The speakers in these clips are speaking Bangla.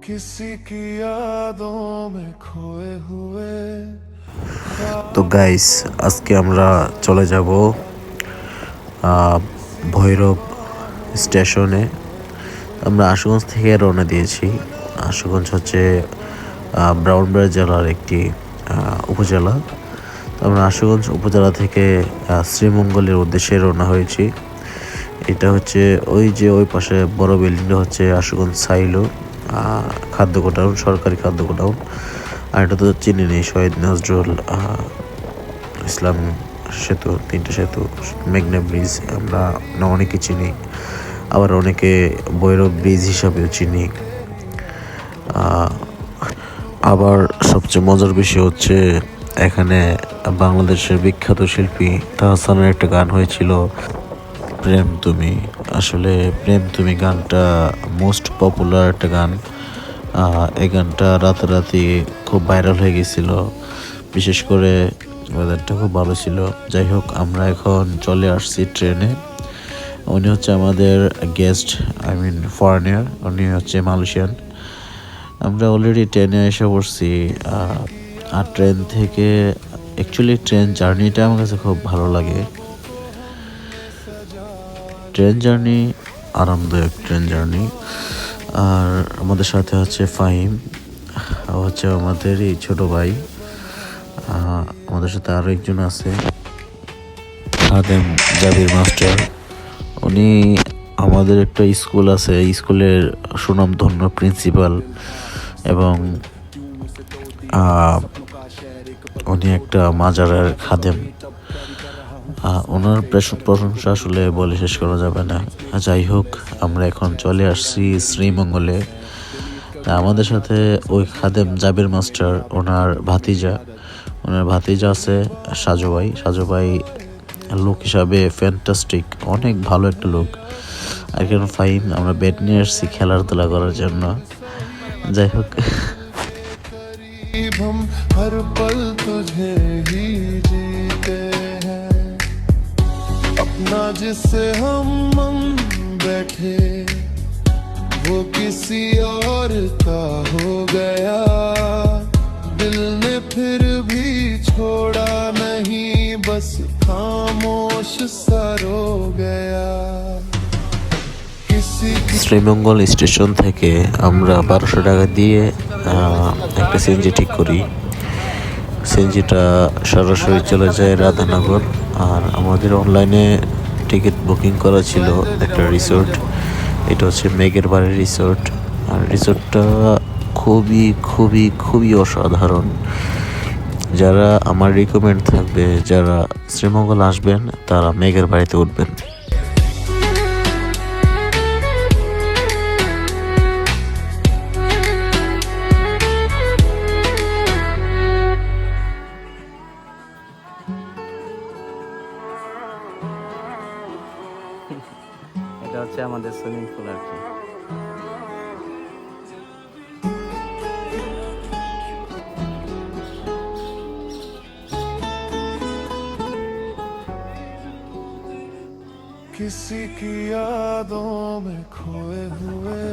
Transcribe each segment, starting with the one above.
किसी की यादों में खोए हुए। তো গাইস, আজকে আমরা চলে যাব ভৈরব স্টেশনে। আমরা আশুগঞ্জ থেকে রওনা দিয়েছি। আশুগঞ্জ হচ্ছে ব্রাহ্মণবাড়িয়া জেলার একটি উপজেলা। তো আমরা আশুগঞ্জ উপজেলা থেকে শ্রীমঙ্গলের উদ্দেশ্যে রওনা হয়েছি। এটা হচ্ছে ওই পাশে বড় বিল্ডিংটা হচ্ছে আশুগঞ্জ সাইলো খাদ্য গোডাউন, সরকারি খাদ্য গোডাউন। আর এটা তো চিনি নেই, শহীদ নজরুল ইসলাম সেতু, 3টে সেতু, মেঘনা ব্রিজ আমরা অনেকে চিনি, আবার অনেকে ভৈরব ব্রিজ হিসাবেও চিনি। আবার সবচেয়ে মজার বিষয় হচ্ছে এখানে বাংলাদেশের বিখ্যাত শিল্পী তাহসানের একটা গান হয়েছিল, প্রেম তুমি। আসলে প্রেম তুমি গানটা মোস্ট পপুলার একটা গান। এই গানটা রাতারাতি খুব ভাইরাল হয়ে গেছিল, বিশেষ করে ওয়েদারটা খুব ভালো ছিল। যাই হোক, আমরা এখন চলে আসছি ট্রেনে। উনি হচ্ছে আমাদের গেস্ট, ফরেনার, উনি হচ্ছে মালয়েশিয়ান। আমরা অলরেডি ট্রেনে এসে পড়ছি। আর ট্রেন থেকে অ্যাকচুয়ালি ট্রেন জার্নিটা আমার কাছে খুব ভালো লাগে। ট্রেন জার্নি আরামদায়ক ট্রেন জার্নি। আর আমাদের সাথে হচ্ছে ফাহিম, হচ্ছে আমাদেরই ছোট ভাই। আমাদের সাথে আরও একজন আছে, খাদেম জাবির মাস্টার। উনি আমাদের একটা স্কুল আছে, স্কুলের সুনামধন্য প্রিন্সিপাল, এবং উনি একটা মাজারের খাদেম। ওনার প্রশংসা আসলে বলে শেষ করা যাবে না। যাই হোক, আমরা এখন চলে আসছি শ্রীমঙ্গলে। আমাদের সাথে ওই খাদেম জাবির মাস্টার, ওনার ভাতিজা আছে সাজু ভাই লোক হিসাবে ফ্যান্টাস্টিক, অনেক ভালো একটা লোক। আর কেন ফাইন, আমরা ব্যাট নিয়ে আসছি খেলাধুলা করার জন্য। যাই হোক, हम हर पल तुझे ही जीते हैं, अपना जिससे हम मन बैठे वो किसी और का हो गया, दिल ने फिर भी छोड़ा नहीं, बस खामोश सा रो गया। শ্রীমঙ্গল স্টেশন থেকে আমরা 1200 টাকা দিয়ে একটা সিএনজি ঠিক করি। সিএনজিটা সরাসরি চলে যায় রাধানগর। আর আমাদের অনলাইনে টিকিট বুকিং করা ছিল একটা রিসোর্ট, এটা হচ্ছে মেঘের বাড়ি রিসোর্ট। আর রিসোর্টটা খুবই খুবই খুবই অসাধারণ। যারা আমার রিকমেন্ড থাকবে, যারা শ্রীমঙ্গল আসবেন তারা মেঘের বাড়িতে উঠবেন। এটা হচ্ছে আমাদের সুইমিং পুল আর কি। किसी की यादों में खोए हुए।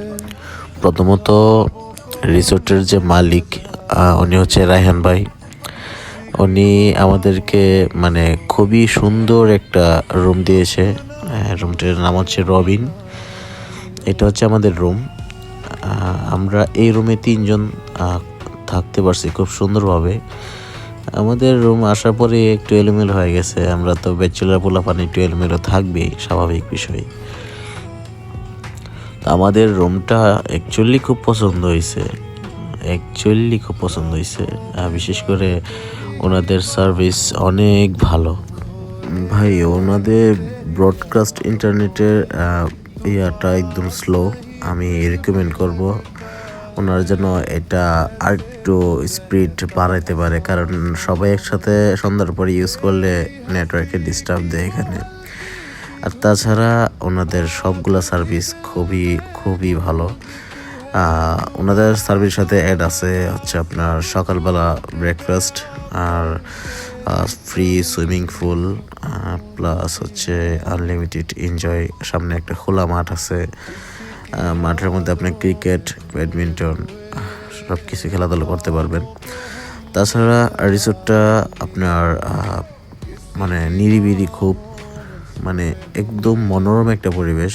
প্রথমত রিসোর্টের যে মালিক, উনি হচ্ছে রায়হান ভাই। উনি আমাদেরকে মানে খুবই সুন্দর একটা রুম দিয়েছে। রুমটির নাম হচ্ছে রবিন। এটা হচ্ছে আমাদের রুম। আমরা এই রুমে 3 জন থাকতে পারছি খুব সুন্দরভাবে। আমাদের রুম আসার পরে একটু এলোমেলো হয়ে গেছে, আমরা তো ব্যাচেলার পোলাপানি, একটু এলোমেলো থাকবেই, স্বাভাবিক বিষয়। আমাদের রুমটা অ্যাকচুয়ালি খুব পছন্দ হয়েছে, বিশেষ করে ওনাদের সার্ভিস অনেক ভালো। ভাই, ওনাদের ব্রডকাস্ট ইন্টারনেটের ইয়াটা একদম স্লো। আমি রেকমেন্ড করব ওনারা যেন এটা আরেকটু স্পিড বাড়াইতে পারে, কারণ সবাই একসাথে সন্ধ্যার পরে ইউজ করলে নেটওয়ার্কে ডিস্টার্ব দেয় এখানে। আর তাছাড়া ওনাদের সবগুলো সার্ভিস খুবই খুবই ভালো। ওনাদের সার্ভিস সাথে অ্যাড আছে হচ্ছে আপনার সকালবেলা ব্রেকফাস্ট, আর ফ্রি সুইমিং পুল, প্লাস হচ্ছে আনলিমিটেড এনজয়। সামনে একটা খোলা মাঠ আছে, মাঠের মধ্যে আপনার ক্রিকেট, ব্যাডমিন্টন সব কিছু খেলাধুলা করতে পারবেন। তাছাড়া রিসোর্টটা আপনার মানে নিরিবিলি, খুব মানে একদম মনোরম একটা পরিবেশ।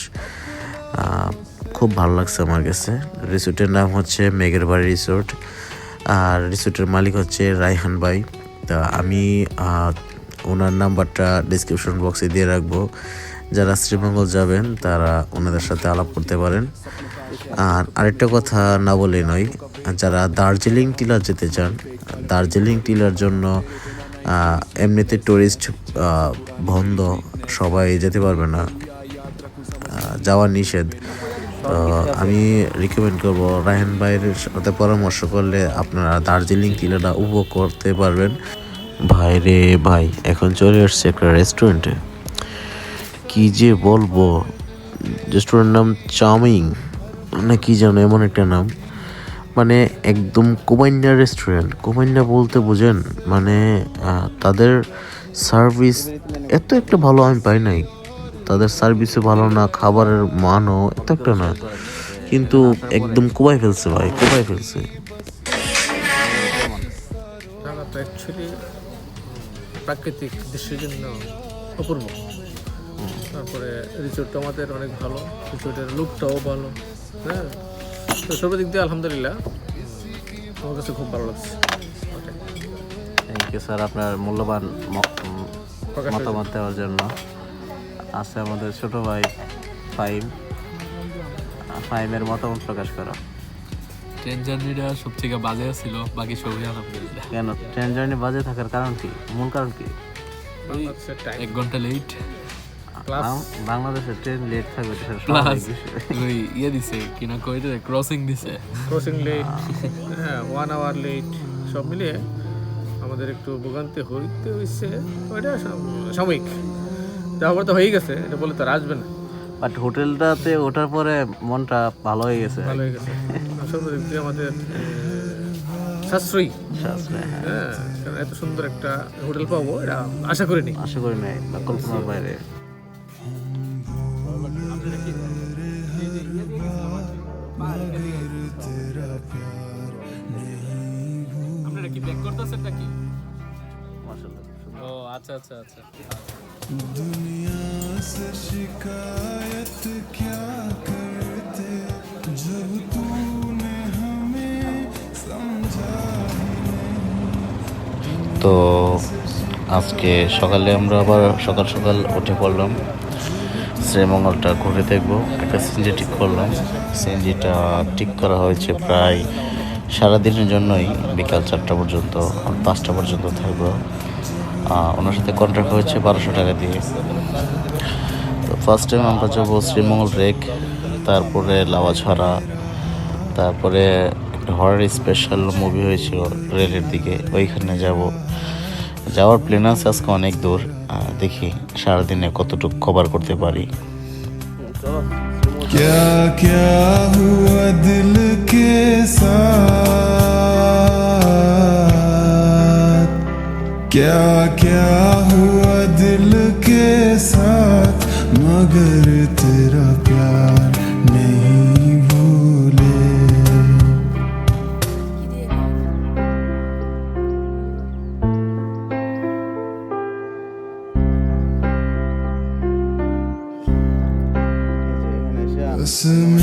খুব ভালো লাগছে আমার কাছে। রিসোর্টের নাম হচ্ছে মেঘের বাড়ি রিসোর্ট, আর রিসোর্টের মালিক হচ্ছে রায়হান ভাই। তা আমি ওনার নাম্বারটা ডিসক্রিপশন বক্সে দিয়ে রাখবো। যারা শ্রীমঙ্গল যাবেন তারা ওনাদের সাথে আলাপ করতে পারেন। আর আরেকটা কথা না বলে নয়, যারা দার্জিলিং টিলার যেতে চান, দার্জিলিং টিলার জন্য এমনিতে টুরিস্ট বন্ধ, সবাই যেতে পারবে না, যাওয়া নিষেধ। তো আমি রিকমেন্ড করব রায়হান ভাইয়ের সাথে পরামর্শ করলে আপনারা দার্জিলিং টিলাটা উপভোগ করতে পারবেন। ভাই রে ভাই, এখন চলে আসছে একটা রেস্টুরেন্টে, কি যে বলবো, রেস্টুরেন্টের নাম চাউমিং না কি জানো, এমন একটা নাম। মানে একদম কোমাইন্ডা রেস্টুরেন্ট। কোমাইন্ডা বলতে বোঝেন, মানে তাদের সার্ভিস এত একটা ভালো আমি পাই নাই। তাদের সার্ভিসও ভালো না, খাবারের মানও এত একটা না, কিন্তু একদম কোবাই ফেলছে ভাই, কোবাই ফেলছে। জায়গাটা অ্যাকচুয়ালি প্রাকৃতিক দৃশ্যের জন্য অপূর্ব। তারপরে রিসোর্টটা আমাদের অনেক ভালো, রিসোর্টের লুকটাও ভালো। হ্যাঁ, তো সর্বদিক দিয়ে আলহামদুলিল্লাহ আমার কাছে খুব ভালো লাগছে। থ্যাংক ইউ স্যার আপনার মূল্যবান মতামত দেওয়ার জন্য। আছে আমাদের ছোট ভাই ফাইমের মতামত প্রকাশ করা। ট্রেন জার্নিটা সবথেকে বাজে ছিল, বাকি সবই আলহামদুলিল্লাহ। কেন ট্রেন জার্নি বাজে থাকার কারণ কি, মূল কারণ কি? বাংলাদেশের টাইম 1 ঘন্টা লেট, বাংলাদেশের ট্রেন লেট থাকবে প্লাস ওই ইয়ে দিছে কিনা কইতে ক্রসিং দিছে, ক্রসিং লেট, হ্যাঁ 1 আওয়ার লেট, সব মিলিয়ে আমাদের একটু ভোগান্তি হইতে হয়েছে। ওইটা সাময়িক, যাওয়ার তো হয়ে গেছে, এটা বলে তো আর আসবে না। বাট হোটেলটাতে ওঠার পরে মনটা ভালো হয়ে গেছে। ভালো হয়ে গেছে সর্বদিক দিয়ে আমাদের সাশ্রয়ী। হ্যাঁ, কারণ এত সুন্দর একটা হোটেল পাবো এটা আশা করিনি। আশা করি নাই, বা কল্পনার বাইরে। আপনারা কি ব্যাক করতেছেন নাকি? ও আচ্ছা আচ্ছা আচ্ছা। दुनिया से शिकायत क्या करते जब तूने हमें समझा ही नहीं। তো আজকে সকালে আমরা আবার সকাল সকাল উঠে পড়লাম, শ্রীমঙ্গলটা ঘুরে দেখবো। একটা সিএনজি ঠিক করলাম, সিএনজিটা ঠিক করা হয়েছে প্রায় সারাদিনের জন্যই, বিকাল 4টা পর্যন্ত, 5টা পর্যন্ত থাকবো। ওনার সাথে কন্ট্রাক্ট হয়েছে 1200 টাকা দিয়ে। তো ফার্স্ট টাইম আমরা যাবো শ্রীমঙ্গল রেক, তারপরে লাওয়াছড়া, তারপরে একটা হরর স্পেশাল মুভি হয়েছিল রেলের দিকে, ওইখানে যাব। যাওয়ার প্ল্যান আছে আজকে অনেক দূর, দেখি সারাদিনে কতটুকু কভার করতে পারি। क्या क्या हुआ दिल के साथ, क्या क्या हुआ दिल के साथ, मगर तेरा प्यार नहीं भूले।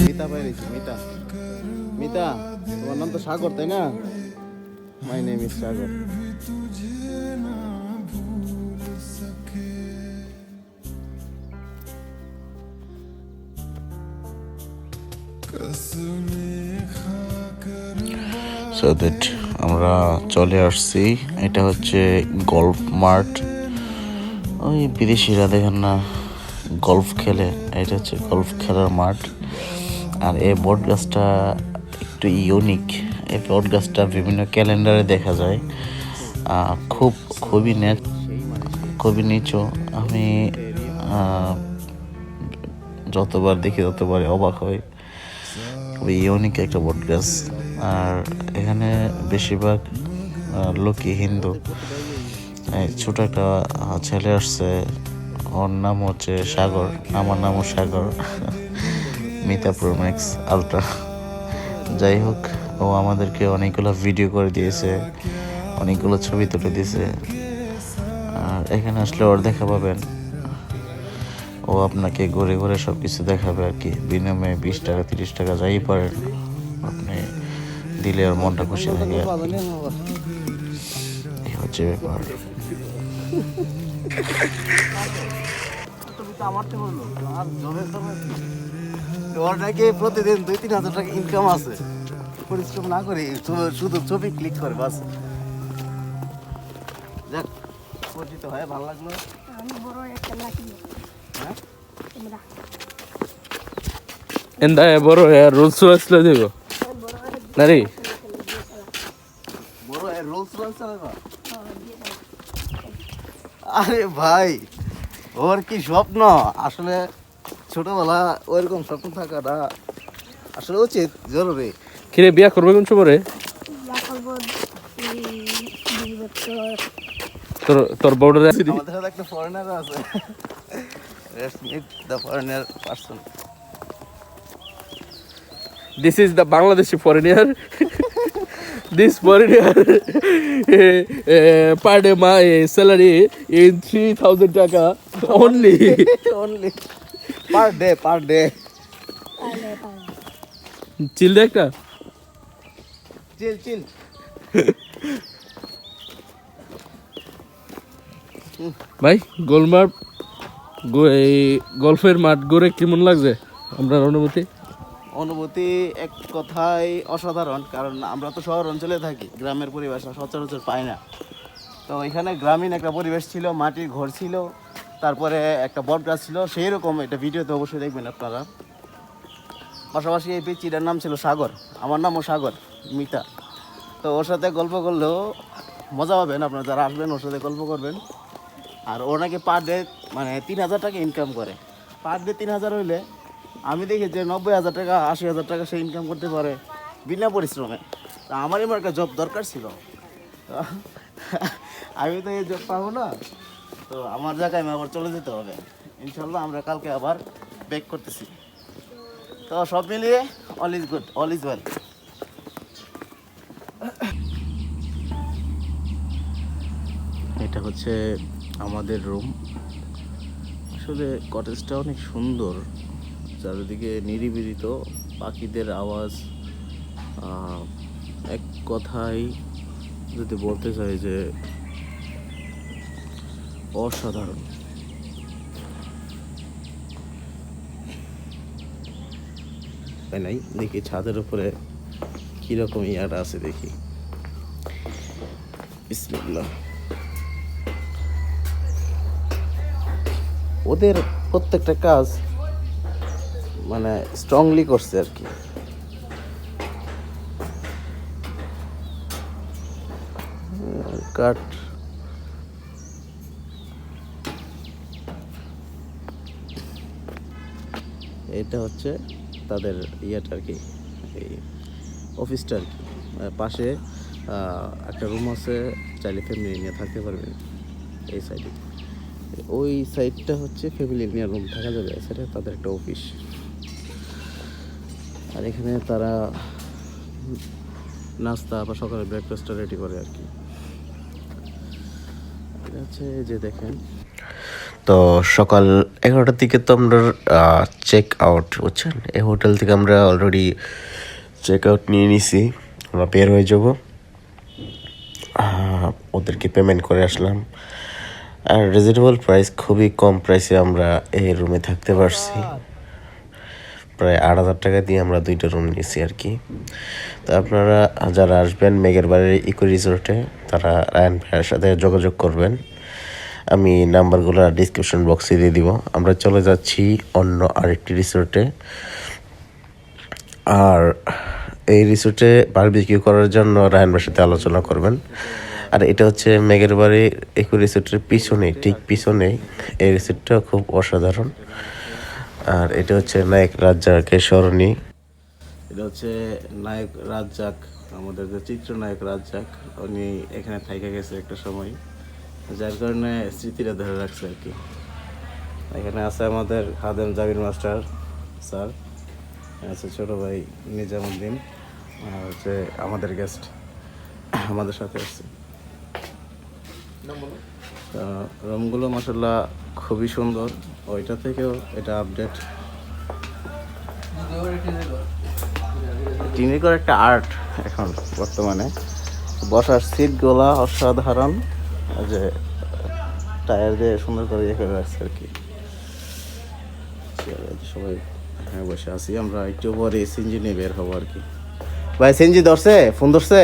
মিতা পাইছি, মিতা তোমার নাম তো সাগর তাই না? My name is Sagar. So that আমরা চলে আসছি। এটা হচ্ছে গল্ফ মার্ট। ওই বিদেশিরা দেখেন না গল্ফ খেলে, এটা হচ্ছে গল্ফ খেলার মাঠ। আর এই বট গাছটা একটু ইউনিক। এই বট গাছটা বিভিন্ন ক্যালেন্ডারে দেখা যায়। খুবই নিচু। আমি যতবার দেখি ততবারই অবাক হই। খুবই ইউনিক একটা বট গাছ। আর এখানে বেশিরভাগ লোকই হিন্দু। ছোট একটা ছেলে আসছে, ওর নাম হচ্ছে সাগর, আমার নামও সাগর, মিতা প্রো ম্যাক্স আলট্রা। যাই হোক, ও ও আমাদেরকে অনেকগুলো ভিডিও করে দিয়েছে, অনেকগুলো ছবি তুলে দিয়েছে। আর এখানে আসলে ওর দেখা পাবেন, ও আপনাকে ঘুরে ঘুরে সব কিছু দেখাবে আর কি। বিনিময়ে 20 টাকা 30 টাকা যাই পারেন আপনি দিলে ওর মনটা খুশি থাকে আর কি। এই হচ্ছে ব্যাপার। ওর নাকি প্রতিদিন 2-3 হাজার টাকা ইনকাম আছে, পরিশ্রম না করে শুধু ছবি ক্লিক করে বাস। যাক, পরিচিত হয়ে ভালো লাগলো। ಎಂದ ಬರೋ ರೂಲ್ಸ್ ರೂಲ್ಸ್ ದೇಗೋ নারী বড় রোলস রয়েস চালাবা? আরে ভাই, ওর কি স্বপ্ন! আসলে ছোটবেলা ওইরকম স্বপ্ন থাকাটা আসলে উচিত, জরুরি। কিরে বিয়া করবে কোন সময়? তোর তোর বউডারে আছে আমাদের সাথে একটা ফরেনার আছে। Let's meet the foreigner person. This is the Bangladeshi foreigner. This foreigner per day my salary in 3,000 taka only. Only per day. Chill দে একটা চিল। ভাই গোলমার এই গল্ফের মাঠ ঘুরে কেমন লাগছে আপনার অনুভূতি এক কথায় অসাধারণ, কারণ আমরা তো শহর অঞ্চলে থাকি, গ্রামের পরিবেশ সচরাচর পাই না। তো এখানে গ্রামীণ একটা পরিবেশ ছিল, মাটির ঘর ছিল, তারপরে একটা বট গাছ ছিল, সেই রকম একটা ভিডিওতে অবশ্যই দেখবেন আপনারা। পাশাপাশি এই পিচিটার নাম ছিল সাগর, আমার নামও সাগর, মিতা। তো ওর সাথে গল্প করলেও মজা পাবেন আপনারা, যারা আসবেন ওর সাথে গল্প করবেন। আর ও নাকি পার ডে মানে 3,000 টাকা ইনকাম করে। পার ডে 3,000 হইলে আমি দেখি যে 90,000 টাকা 80,000 টাকা সে ইনকাম করতে পারে বিনা পরিশ্রমে। তা আমার এমন একটা জব দরকার ছিল, আমি তো এই জব পাবো না, তো আমার জায়গায় আমি আবার চলে যেতে হবে। ইনশাল্লাহ আমরা কালকে আবার ব্যাক করতেছি। তো সব মিলিয়ে all is good, all is well. এটা হচ্ছে আমাদের রুম। আসলে কটেজটা অনেক সুন্দর, চারিদিকে নিরিবিলি, তো পাখিদের আওয়াজ। এক কথায় যদি বলতে চাই যে অসাধারণ। তাই নাই, দেখি ছাদের উপরে কিরকম ইয়াটা আছে দেখি। বিসমিল্লাহ। ওদের প্রত্যেকটা কাজ মানে স্ট্রংলি করছে আর কি। কাঠ এটা হচ্ছে তাদের ইয়েটা আর কি, এই অফিসটা আর কি। পাশে একটা রুম আছে, চাইলে ফ্যামিলি নিয়ে থাকতে পারবেন এই সাইডে। ওই সাইডটা হচ্ছে ফ্যামিলি নিয়ে রুম থাকা যাবে, সেটা তাদের একটা অফিস। আর এখানে তারা নাস্তা বা সকালে ব্রেকফাস্টটা রেডি করে আর কি। এটা হচ্ছে যে দেখেন, তো সকাল 11টার দিকে তো আমরা চেক আউট, বুঝছেন, এই হোটেল থেকে আমরা অলরেডি চেক আউট নিয়ে নিছি, আমরা বের হয়ে যাব। ওদেরকে পেমেন্ট করে আসলাম। আর রিজনেবল প্রাইস, খুবই কম প্রাইসে আমরা এই রুমে থাকতে পারছি। প্রায় 8,000 টাকা দিয়ে আমরা 2টা রুম নিয়েছি আর কি। তো আপনারা যারা আসবেন মেঘের বাড়ির ইকো রিসোর্টে, তারা রায়ান ভাইয়ের সাথে যোগাযোগ করবেন। আমি নাম্বারগুলো ডিসক্রিপশন বক্সে দিয়ে দিব। আমরা চলে যাচ্ছি অন্য আরেকটি রিসোর্টে। আর এই রিসোর্টে বারবিকিউ করার জন্য রায়ান ভাইয়ের সাথে আলোচনা করবেন। আর এটা হচ্ছে মেঘের বাড়ি ইকো রিসোর্টের পিছনে, ঠিক পিছনে এই রিসোর্টটা খুব অসাধারণ। আর এটা হচ্ছে নায়ক রাজ্জাকের স্মরণী। এটা হচ্ছে নায়ক রাজ্জাক, আমাদের যে চিত্রনায়ক রাজ্জাক, উনি এখানে থাইকা গেছে একটা সময়, যার কারণে স্মৃতিটা ধরে রাখছে আর কি। এখানে আছে আমাদের খাদেম জাবির মাস্টার স্যার, আছে ছোটো ভাই নিজামুদ্দিন, যে আমাদের গেস্ট আমাদের সাথে আসছে। রুমগুলো মাশাআল্লাহ খুবই সুন্দর, ওইটা থেকেও এটা আপডেট। টিনের করে একটা আর্ট এখন বর্তমানে, বসার সিটগুলা অসাধারণ, যে টায়ার দিয়ে সুন্দর করে ইয়ে করে রাখছে আর কি। সবাই হ্যাঁ বসে আছি, আমরা একটু পরে সিনজি নিয়ে বের হবো আর কি। ভাই সিনজি ধরছে, ফোন ধরছে,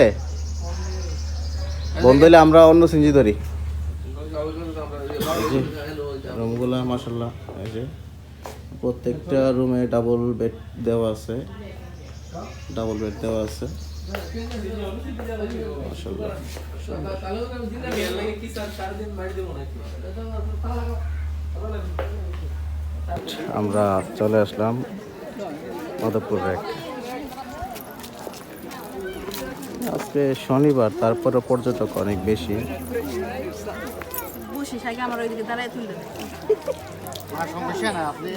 বন্ধ হইলে আমরা অন্য সিনজি ধরি। রুমগুলা মাশাআল্লাহ, এই যে প্রত্যেকটা রুমে ডাবল বেড দেওয়া আছে, মাশাআল্লাহ। আমরা চলে আসলাম মাধবপুর রেক। আজকে শনিবার, তারপরে পর্যটক অনেক বেশি। আমার ওইদিকে দাঁড়ায় তুলতে সমস্যা না, আপনি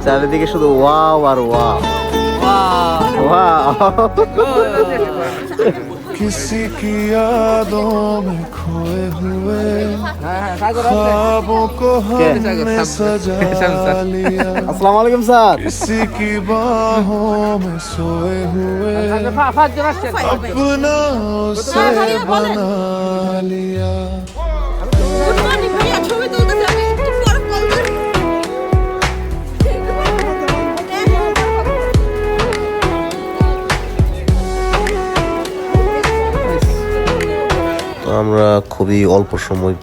চারিদিকে শুধু ওয়াও আর ওয়াও ওয়াও। किसी की यादों में खोए हुए ख्वाबों को हमने सजा लिया, আসসালামু আলাইকুম স্যার। किसी की बाहों में सोए हुए अपना उसे बना लिया। গুড মর্নিং ভাইয়া, ছবি তুলতেছি আমি, একটু পরে কল করি। তো আমরা খুবই অল্প সময়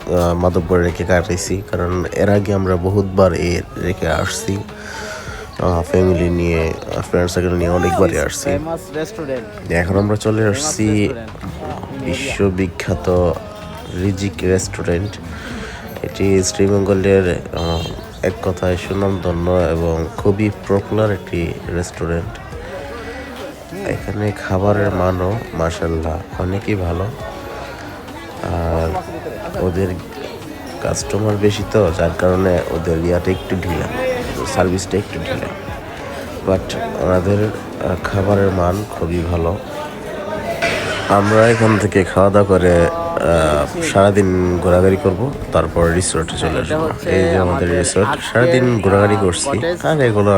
মাধবপুর রেখে কাটাইছি, কারণ এর আগে আমরা বহুতবার রেখে আসছি, ফ্যামিলি নিয়ে, ফ্রেন্ড সার্কেল নিয়ে অনেকবারই আসছি। Famous restaurant. এখন আমরা চলে আসছি বিশ্ববিখ্যাত রিজিক রেস্টুরেন্ট। এটি শ্রীমঙ্গলের এক কথায় সুনামধন্য এবং খুবই পপুলার একটি রেস্টুরেন্ট। এখানে খাবারের মানও মাশাআল্লাহ অনেকই ভালো, আর ওদের কাস্টমার বেশি, তো যার কারণে ওদের ইয়াটা একটু ঢিলা, সার্ভিসটা একটু ঢিলা, বাট ওনাদের খাবারের মান খুবই ভালো। আমরা এখান থেকে খাওয়া দাওয়া করে সারাদিন ঘোরাঘুরি করব, তারপর রিসোর্টে চলে আসবো। এই যে আমাদের রিসোর্ট, সারাদিন ঘোরাঘুরি করছি। আর এগুলো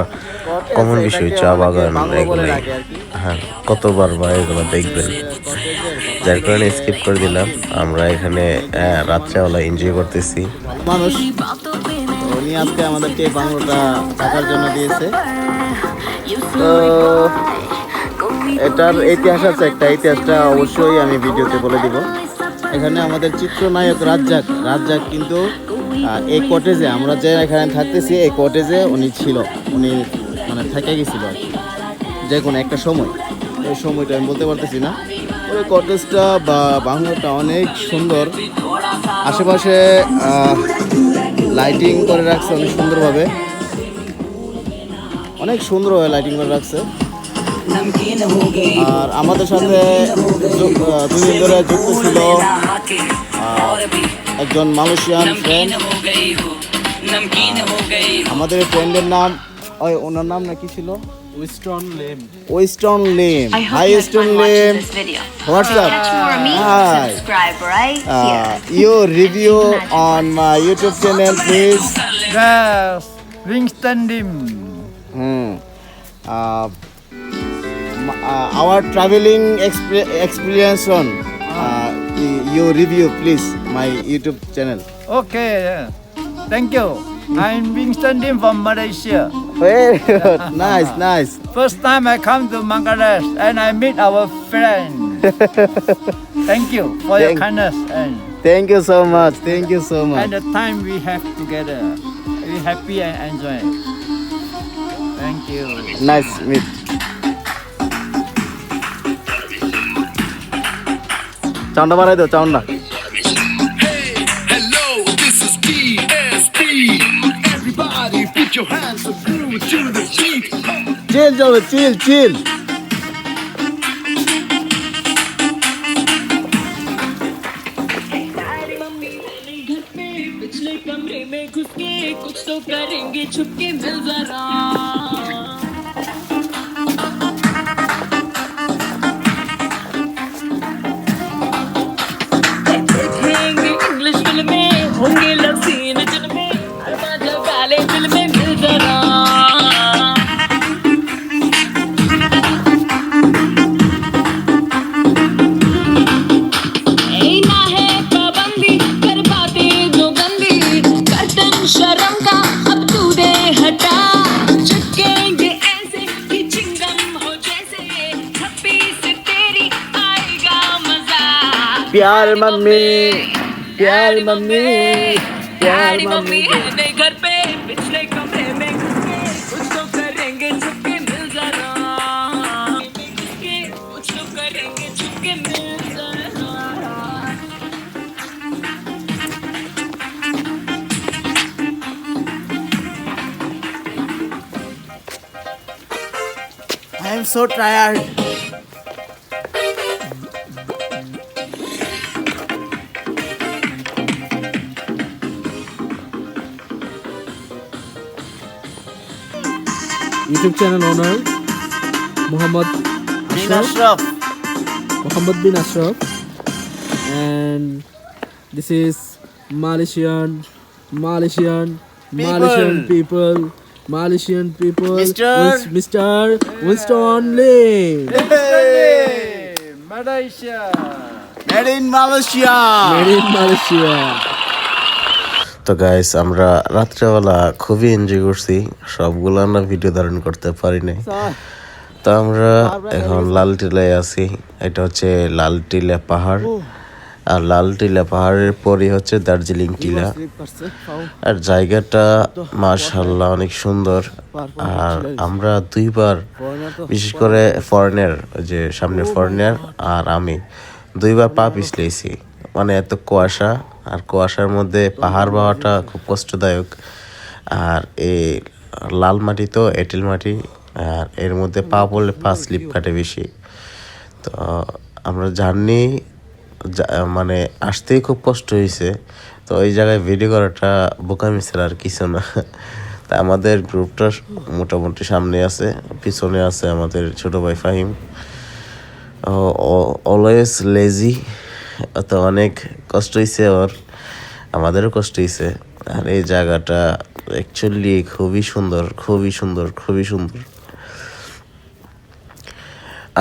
কমন বিষয়, চা বাগান, এগুলোই। হ্যাঁ, কতবার বা এগুলো দেখবেন, যার কারণে স্কিপ করে দিলাম। আমরা এখানে রাত্রেবেলা এনজয় করতেছি। মানুষ উনি আজকে আমাদেরকে এই বাংলোটা থাকার জন্য দিয়েছে। তো এটার ইতিহাস আছে, একটা ইতিহাসটা অবশ্যই আমি ভিডিওতে বলে দিব। এখানে আমাদের চিত্রনায়ক রাজ্জাক কিন্তু এই কটেজে, আমরা যে এখানে থাকতেছি এই কটেজে উনি ছিল, উনি মানে থেকে গেছিল আর কি, যে কোনো একটা সময়, ওই সময়টা আমি বলতে পারতেছি না। ওই কটেজটা বা বাংলোটা অনেক সুন্দর, আশেপাশে লাইটিং করে রাখছে অনেক সুন্দরভাবে, অনেক সুন্দরভাবে লাইটিং করে রাখছে। আর আমাদের সাথে দুদিন ধরে যুক্ত ছিল একজন মালয়েশিয়ান ফ্রেন্ড। আমাদের ফ্রেন্ডের নাম, ওনার নাম নাকি ছিল western lame. Hi western lame, WhatsApp, hi, your review on my YouTube channel please. Yes, Winston Dim. Our traveling experience on your review please, my YouTube channel. Okay, thank you. I'm Winston Dim from Malaysia. Very good. Nice. First time I come to Bangladesh and I meet our friend. Thank you for your kindness and Thank you so much. and the time we have together. We happy and enjoy. Thank you. Nice meet. চাউন্ডা বাড়াই দাও, চাউন্ডা। Hello, this is DSP. Everybody put your hands up through to the beat. চিল চলবে, চিল। तो करेंगे छुपके मिल जरा देखेंगे इंग्लिश फिल्में होंगे लव सीन जिनमें जब वाले फिल्में मिल जरा शर्म का अब तू दे हटा चिपकेंगे ऐसे कि चिंगम हो जैसे हप्पी से तेरी आएगा मजा प्यार मम्मी प्यार मम्मी प्यारी मम्मी है नहीं घर पे पिछले कमरे में कुछ तो करेंगे छुपके मिल जरा कुछ तो करेंगे छुपके मिल जरा I am so tired. YouTube channel owner Muhammad Bin Ashraf. Muhammad bin Ashraf, and this is Malaysian people. Mr. Mr. Winston Lee. Hey! Malaysia. Made in Malaysia. Made in Malaysia. তো গাইস আমরা রাত্রেবেলা খুবই এনজয় করছি, সবগুলো আমরা ভিডিও ধারণ করতে পারি নাই। তো আমরা এখন লালটিলায় আছি, এটা হচ্ছে লালটিলা পাহাড়, আর লালটিলা পাহাড়ের পরই হচ্ছে দার্জিলিং টিলা। আর জায়গাটা মাশাআল্লাহ অনেক সুন্দর। আর আমরা দুইবার, বিশেষ করে ফরেনার, যে সামনে ফরেনার আর আমি দুইবার পা পিছলেছি, মানে এত কুয়াশা, আর কুয়াশার মধ্যে পাহাড় বাওয়াটা খুব কষ্টদায়ক। আর এই লাল মাটি তো এঁটেল মাটি, আর এর মধ্যে পা পড়লে পা স্লিপ কাটে বেশি। তো আমরা জার্নি মানে আসতেই খুব কষ্ট হয়েছে। তো ওই জায়গায় ভিডিও করাটা বোকামি ছাড়া আর কিছু না। তা আমাদের গ্রুপটা মোটামুটি সামনে আছে, পিছনে আছে আমাদের ছোট ভাই ফাহিম, অলওয়েজ লেজি। তো অনেক কষ্ট হয়েছে, ওর আমাদেরও কষ্ট হয়েছে। আর এই জায়গাটা অ্যাকচুয়ালি খুবই সুন্দর, খুবই সুন্দর, খুবই সুন্দর।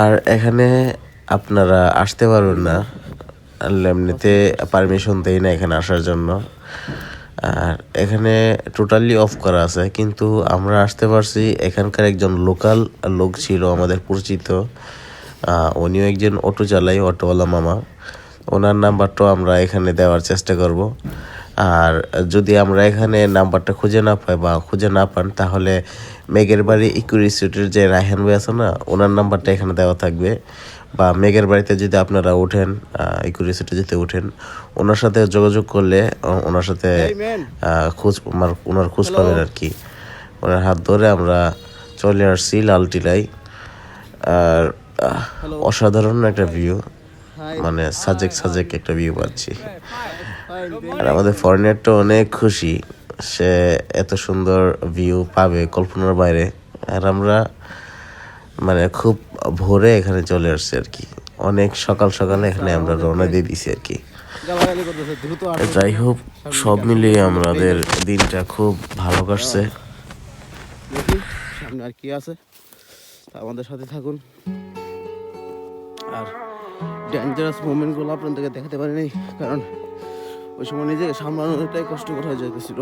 আর এখানে আপনারা আসতে পারবেন না, এমনিতে পারমিশন দেয় না এখানে আসার জন্য। আর এখানে টোটালি অফ করা আছে, কিন্তু আমরা আসতে পারছি। এখানকার একজন লোকাল লোক ছিল আমাদের পরিচিত, উনিও একজন অটো চালাই, অটোওয়ালা মামা। ওনার নাম্বারটাও আমরা এখানে দেওয়ার চেষ্টা করব। আর যদি আমরা এখানে নাম্বারটা খুঁজে না পাই বা খুঁজে না পান, তাহলে মেঘের বাড়ি ইকো রিসোর্টের যে রায়হান ভাই আছে না, ওনার নাম্বারটা এখানে দেওয়া থাকবে। বা মেঘের বাড়িতে যদি আপনারা ওঠেন, ইকো রিসোর্টে যদি ওঠেন, ওনার সাথে যোগাযোগ করলে ওনার সাথে ওনার খোঁজ পাবেন আর কি। ওনার হাত ধরে আমরা চলে আসছি লালটিলায়। আর অসাধারণ একটা ভিউ, মানে সাজেক একটা ভিউ পাচ্ছি। আর আমাদের ফরেনারটা অনেক খুশি, সে এত সুন্দর ভিউ পাবে কল্পনার বাইরে। আর আমরা মানে খুব ভোরে এখানে চলে আসছি আর কি, অনেক সকাল সকালে এখানে আমরা রওনা দিয়ে দিছি আর কি। যাই হোক, সব মিলিয়ে আমাদের দিনটা খুব ভালো কাটছে। দেখি সামনে আর কি আছে, আমাদের সাথে থাকুন। আর ডেঞ্জারাস মোমেন্টগুলো আপনাদেরকে দেখাতে পারিনি, কারণ ওই সময় নিজেকে সামলানোটাই কষ্টকর হয়ে যেতেছিল।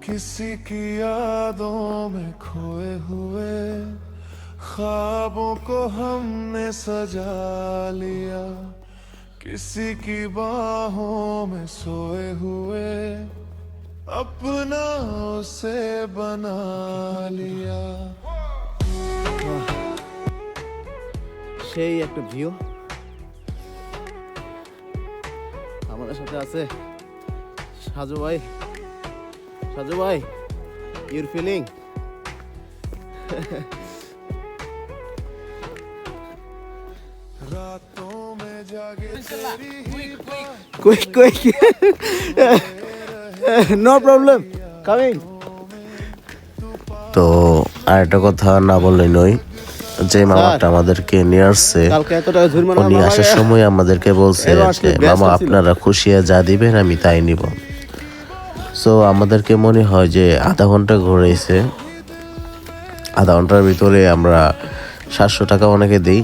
किसी की यादों में खोए हुए ख्वाबों को हमने सजा लिया, किसी की बाहों में सोए हुए अपना उसे बना लिया। সেই একটা ভিউ। আমাদের সাথে আছে সাজু ভাই। সাজু ভাই, your feeling? Quick. No problem. Coming. তো আর একটা কথা না বললেই নয়, যে মামাটা আমাদেরকে নিয়ে আসছে কালকে এত টাকা জরিমানা উনি আসার সময় আমাদেরকে বলছে যে মামা আপনারা খুশি যা দিবেন আমি তাই নিব। সো আমাদেরকে মনে হয় যে আধা ঘন্টা ঘুরেছে, আধা ঘন্টার ভিতরে আমরা 700 টাকা ওনাকে দিই।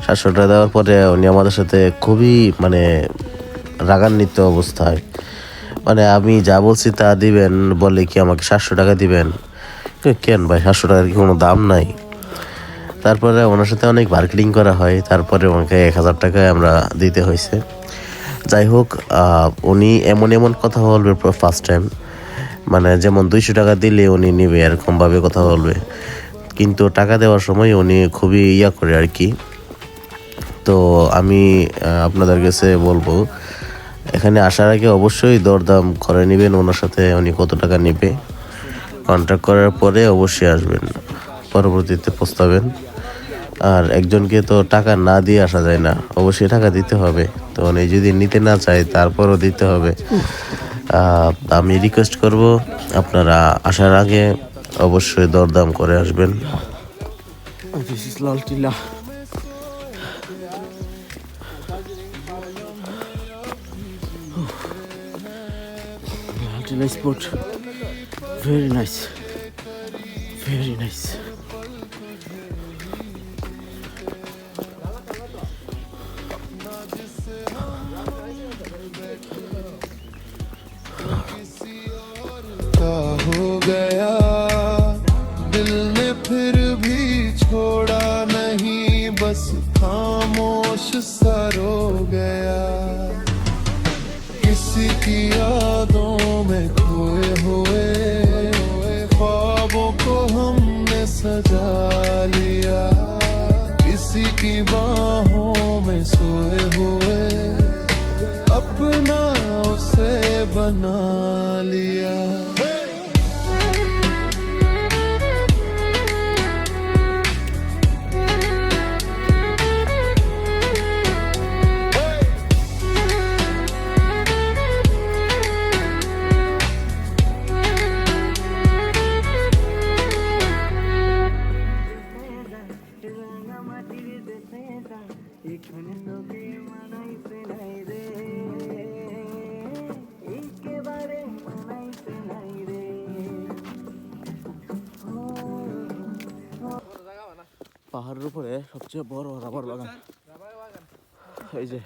700 টাকা দেওয়ার পরে উনি আমাদের সাথে খুবই মানে রাগান্বিত অবস্থায়, মানে আমি যা বলছি তা দিবেন বলে কি আমাকে 700 টাকা দিবেন। কেন ভাই 700 টাকার কি কোনো দাম নাই? তারপরে ওনার সাথে অনেক মার্কেটিং করা হয়, তারপরে ওনাকে 1000 টাকায় আমরা দিতে হয়েছে। যাই হোক, উনি এমন কথা বলবে ফার্স্ট টাইম, মানে যেমন 200 টাকা দিলে উনি নেবে এরকমভাবে কথা বলবে, কিন্তু টাকা দেওয়ার সময় উনি খুবই করে আর কি। তো আমি আপনাদের কাছে বলবো এখানে আসার আগে অবশ্যই দরদাম করে নেবেন ওনার সাথে, উনি কত টাকা নেবে। কন্ট্যাক্ট করার পরে অবশ্যই আসবেন, পরবর্তীতে পস্তাবেন। আর একজনকে তো টাকা না দিয়ে আসা যায় না, অবশ্যই টাকা দিতে হবে। তো উনি যদি নিতে না চায় তারপরও দিতে হবে। আমি রিকোয়েস্ট করব আপনারা আসার আগে অবশ্যই দরদাম করে আসবেন। This is Lal Tilla. Lal Tilla spot. Very nice. Very nice. हो गया दिल ने फिर भी छोड़ा नहीं, बस खामोश सा रो गया। किसी की यादों में खोए हुए ख्वाबों को हमने सजा लिया, किसी की बाहों में सोए हुए अपना उसे बना लिया। পাহাড়ের উপরে সবচেয়ে বড় রাবার বাগান, এই যে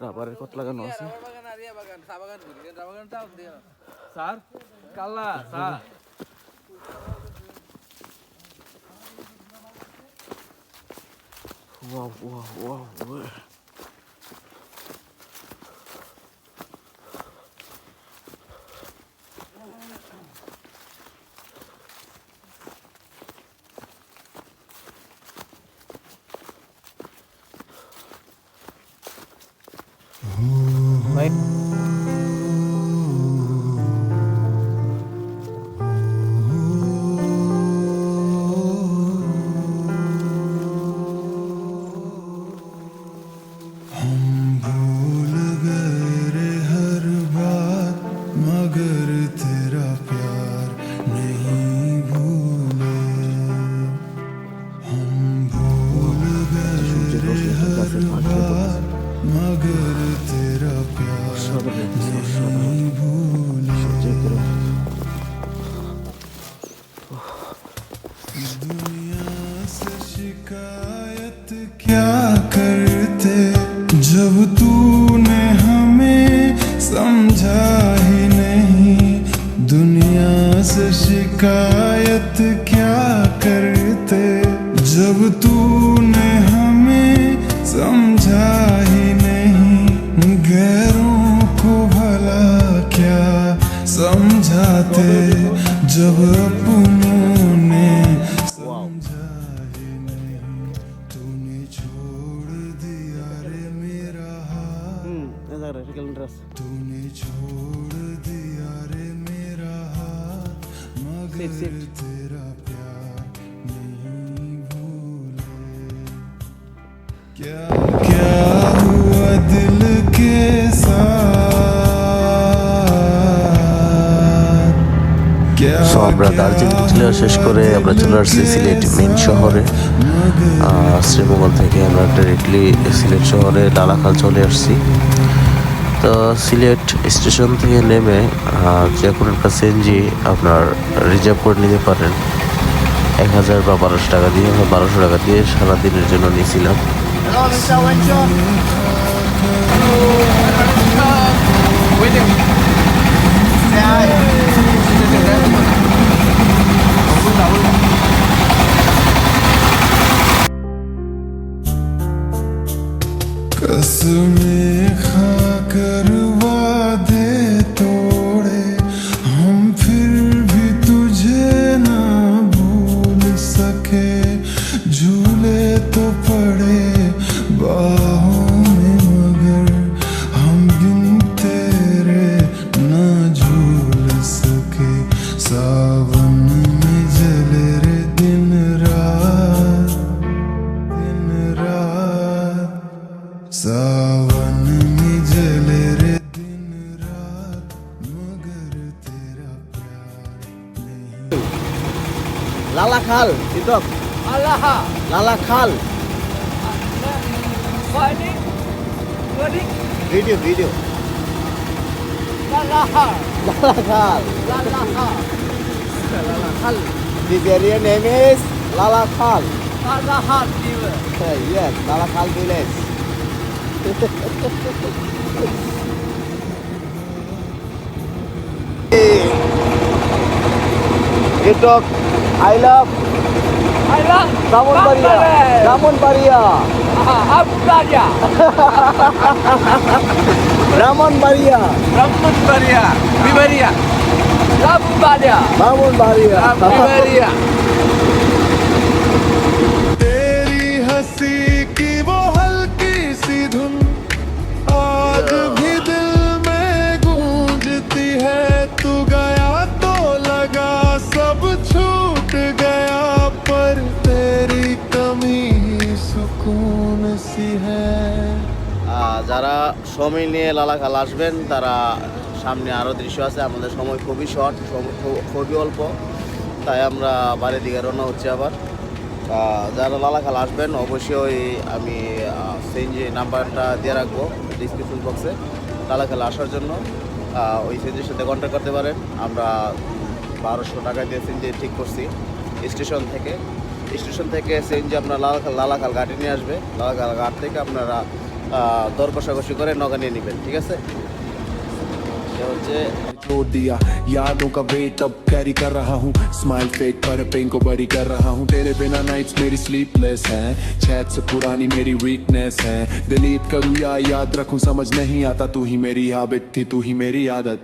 রাবারের কত লাগানো আছে। স্যার কাল্লা স্যার Wow. शिकायत क्या करते जब तूने हमें समझा ही नहीं, दुनिया से शिकायत क्या करते जब तूने हमें समझा ही नहीं, गैरों को भला क्या समझाते जब अपनों ने तूने छोड़ दिया रे मेरा हाथ, मगर तेरा प्यार नहीं भूले। क्या क्या हुआ সো আমরা দার্জিলিং জেলা শেষ করে আমরা চলে আসছি সিলেট মেইন শহরে। শ্রীমঙ্গল থেকে আমরা ডাইরেক্টলি সিলেট শহরে লালাখাল চলে আসছি। তো সিলেট স্টেশন থেকে নেমে যে কোনো একটা সিএনজি আপনার রিজার্ভ করে নিতে পারেন 1000 বা 1200 টাকা দিয়ে। আমরা 1200 টাকা দিয়ে সারাদিনের জন্য নিয়েছিলাম। कसमें खाकर वादे तोड़े हम फिर भी तुझे ना भूल सके झूले तो पड़े बाहों में मगर हम बिन तेरे ना झूल सके सावन में जले रे दिन रात सावन में जले रे दिन रात मगर तेरा प्यार नहीं। লালাখাল চিতক Alaha. Lalakhal Fighting. Running. Video video Alaha. Lalakhal Alaha. The area name is Lalakhal. Alaha river. Yes, Lalakhal village. TikTok, I love I love Ramonbaria. Ramonbaria. Abu Dhabi. Ramonbaria. Ramonbaria. Vivaria. Abu Dhabi. Ramonbaria. Vivaria. तेरी हंसी की वो हल्की सी धुन आज भी दिल में गूंजती है तू गया तो लगा सब छूट गया पर तेरी कमी ही सुकून सी है। যারা সময় নিয়ে লালাখাল আসবেন তারা সামনে আরও দৃশ্য আছে। আমাদের সময় খুবই শর্ট, খুবই অল্প, তাই আমরা বাড়ির দিকে রওনা হচ্ছে আবার। যারা লালাখাল আসবেন অবশ্যই আমি সিএনজি নাম্বারটা দিয়ে রাখবো ডিসক্রিপশন বক্সে। লালাখাল আসার জন্য ওই সিএনজির সাথে কন্ট্যাক্ট করতে পারেন। আমরা 1200 টাকা দিয়ে সিএনজি ঠিক করছি। স্টেশন থেকে সিএনজি আপনার লালাখাল ঘাটে নিয়ে আসবে। লালাখাল ঘাট থেকে আপনারা দর কষাকষি করে নৌকা নিয়ে নেবেন, ঠিক আছে? छोड़ दिया यादों का वेट अब कैरी कर रहा हूँ स्माइल फेक पर पेन को बरी कर रहा हूँ तेरे बिना नाइट्स मेरी स्लीपलेस है चैट से पुरानी मेरी वीकनेस है डिलीट करूँ या याद रखूँ समझ नहीं आता तू ही मेरी हैबिट थी तू ही मेरी आदत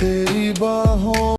तेरी बाहों